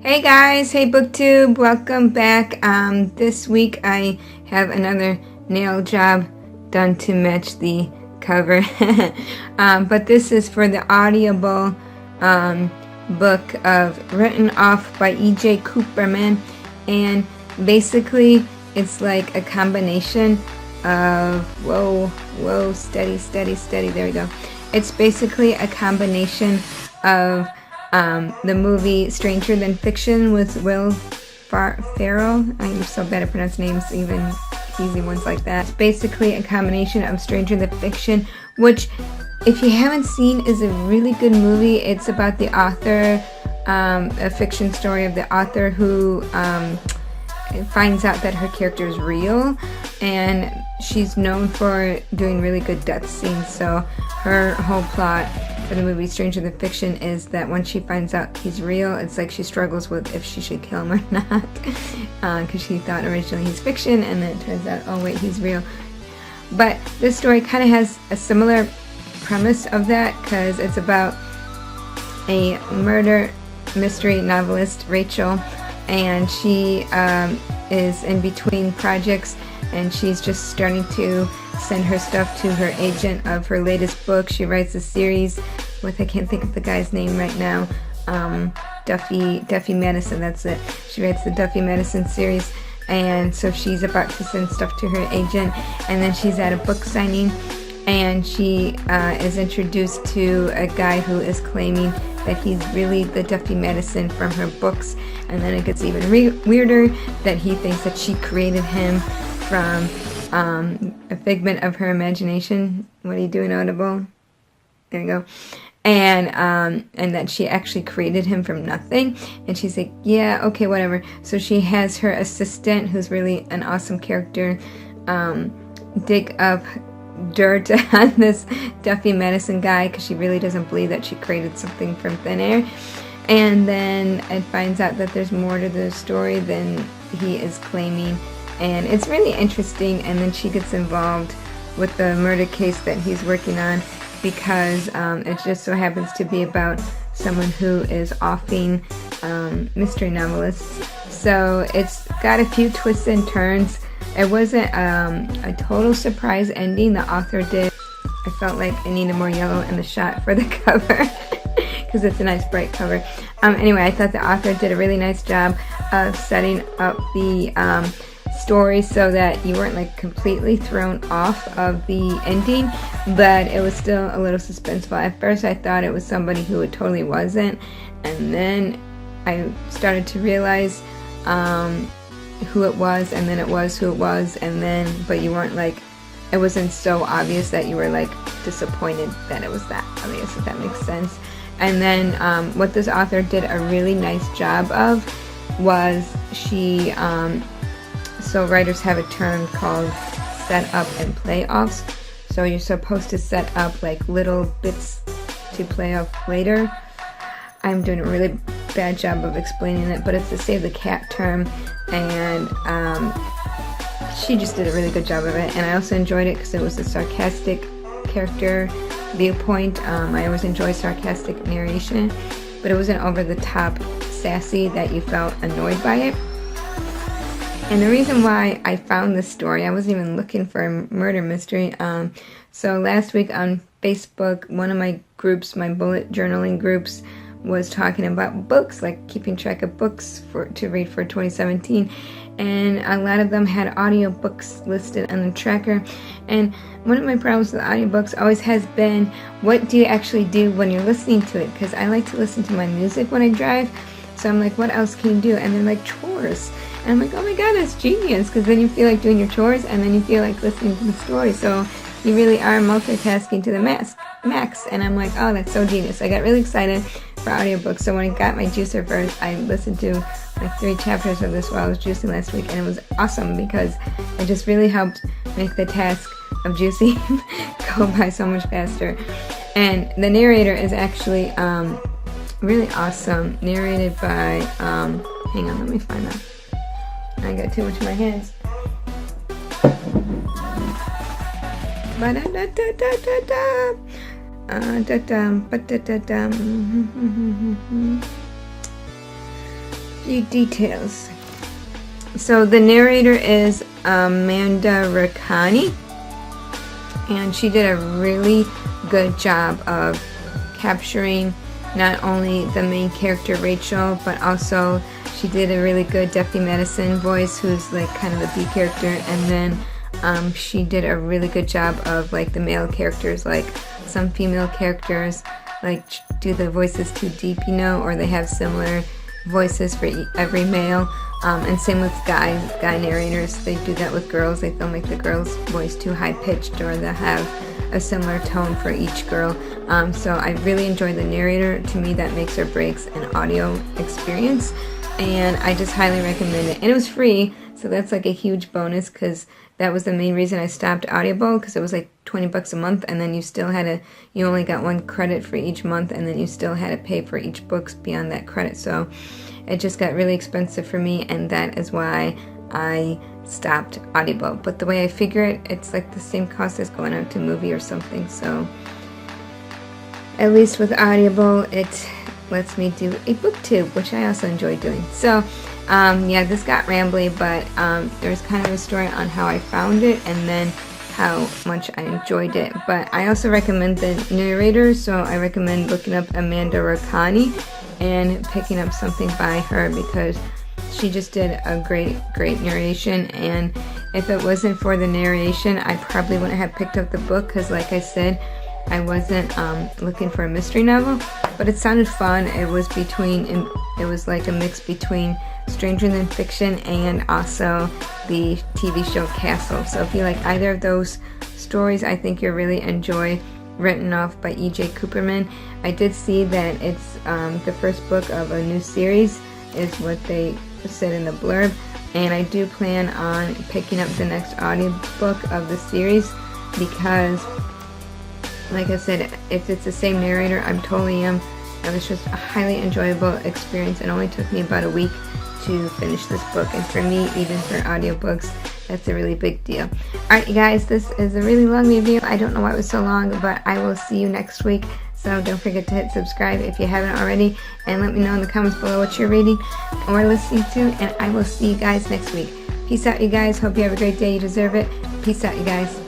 Hey guys, hey BookTube, welcome back. This week I have another nail job done to match the cover. But this is for the Audible book of Written Off by E.J. Cooperman, and basically it's like a combination of steady, there we go. It's basically a combination of the movie Stranger Than Fiction with Will Ferrell. I'm so bad at pronouncing names, even easy ones like that. It's basically a combination of Stranger Than Fiction, which, if you haven't seen, is a really good movie. It's about the author, a fiction story of the author who finds out that her character is real, and she's known for doing really good death scenes. So her whole plot for the movie Stranger Than Fiction is that when she finds out he's real, it's like she struggles with if she should kill him or not, because she thought originally he's fiction, and then it turns out, oh wait, he's real. But this story kind of has a similar premise of that, because it's about a murder mystery novelist, Rachel, and she is in between projects, and she's just starting to send her stuff to her agent of her latest book. She writes a series with, I can't think of the guy's name right now, Duffy Madison, that's it. She writes the Duffy Madison series, and so she's about to send stuff to her agent, and then she's at a book signing, and she is introduced to a guy who is claiming that he's really the Duffy Madison from her books, and then it gets even weirder that he thinks that she created him from a figment of her imagination. What are you doing, Audible? There you go. And that she actually created him from nothing. And she's like, yeah, okay, whatever. So she has her assistant, who's really an awesome character, dig up dirt on this Duffy Madison guy, because she really doesn't believe that she created something from thin air. And then it finds out that there's more to the story than he is claiming, and it's really interesting. And then she gets involved with the murder case that he's working on, because it just so happens to be about someone who is offing mystery novelists. So it's got a few twists and turns. It wasn't a total surprise ending. The author did. I felt like I needed more yellow in the shot for the cover, because it's a nice bright cover. Anyway, I thought the author did a really nice job of setting up the story so that you weren't like completely thrown off of the ending, but it was still a little suspenseful. At first I thought it was somebody who it totally wasn't, and then I started to realize who it was, and then it was who it was, and then, but you weren't like, it wasn't so obvious that you were like disappointed that it was that obvious, if that makes sense. And then what this author did a really nice job of was she so writers have a term called set up and play offs. So you're supposed to set up like little bits to play off later. I'm doing a really bad job of explaining it, but it's the save the cat term, and she just did a really good job of it. And I also enjoyed it because it was a sarcastic character viewpoint. I always enjoy sarcastic narration, but it wasn't over the top sassy that you felt annoyed by it. And the reason why I found this story, I wasn't even looking for a murder mystery. So last week on Facebook, one of my groups, my bullet journaling groups, was talking about books, like keeping track of books to read for 2017. And a lot of them had audiobooks listed on the tracker. And one of my problems with audiobooks always has been, what do you actually do when you're listening to it? Because I like to listen to my music when I drive. So I'm like, what else can you do? And they're like, chores. And I'm like, oh my god, that's genius, because then you feel like doing your chores, and then you feel like listening to the story. So you really are multitasking to the max. And I'm like, oh, that's so genius. I got really excited for audiobooks. So when I got my juicer first, I listened to like 3 chapters of this while I was juicing last week, and it was awesome because it just really helped make the task of juicing go by so much faster. And the narrator is actually really awesome, narrated by hang on, let me find that. I got too much in my hands. few details. So the narrator is Amanda Rakani, and she did a really good job of capturing not only the main character Rachel, but also she did a really good Deafy Medicine voice, who's like kind of the B character, and then she did a really good job of like the male characters. Like some female characters like do the voices too deep, you know, or they have similar voices for every male, and same with guy narrators. They do that with girls. They feel like the girl's voice too high pitched, or they have a similar tone for each girl. So I really enjoy the narrator. To me, that makes or breaks an audio experience, and I just highly recommend it. And it was free, so that's like a huge bonus, because that was the main reason I stopped Audible, because it was like $20 a month, and then you only got 1 credit for each month, and then you still had to pay for each book beyond that credit. So it just got really expensive for me, and that is why I stopped Audible. But the way I figure it, it's like the same cost as going out to a movie or something. So at least with Audible, it lets me do a booktube, which I also enjoy doing. So yeah, this got rambly, but there's kind of a story on how I found it and then how much I enjoyed it. But I also recommend the narrator, so I recommend looking up Amanda Rakani and picking up something by her, because she just did a great narration. And if it wasn't for the narration, I probably wouldn't have picked up the book, because like I said, I wasn't looking for a mystery novel, but it sounded fun. It was like a mix between Stranger Than Fiction and also the TV show Castle. So if you like either of those stories, I think you'll really enjoy Written Off by E.J. Cooperman. I did see that it's the first book of a new series, is what they said in the blurb, and I do plan on picking up the next audiobook of the series, because like I said, if it's the same narrator, I'm totally It was just a highly enjoyable experience. It only took me about a week to finish this book, and for me, even for audiobooks, that's a really big deal. Alright, you guys, this is a really long review. I don't know why it was so long, but I will see you next week. So don't forget to hit subscribe if you haven't already, and let me know in the comments below what you're reading or listening to, and I will see you guys next week. Peace out, you guys. Hope you have a great day. You deserve it. Peace out, you guys.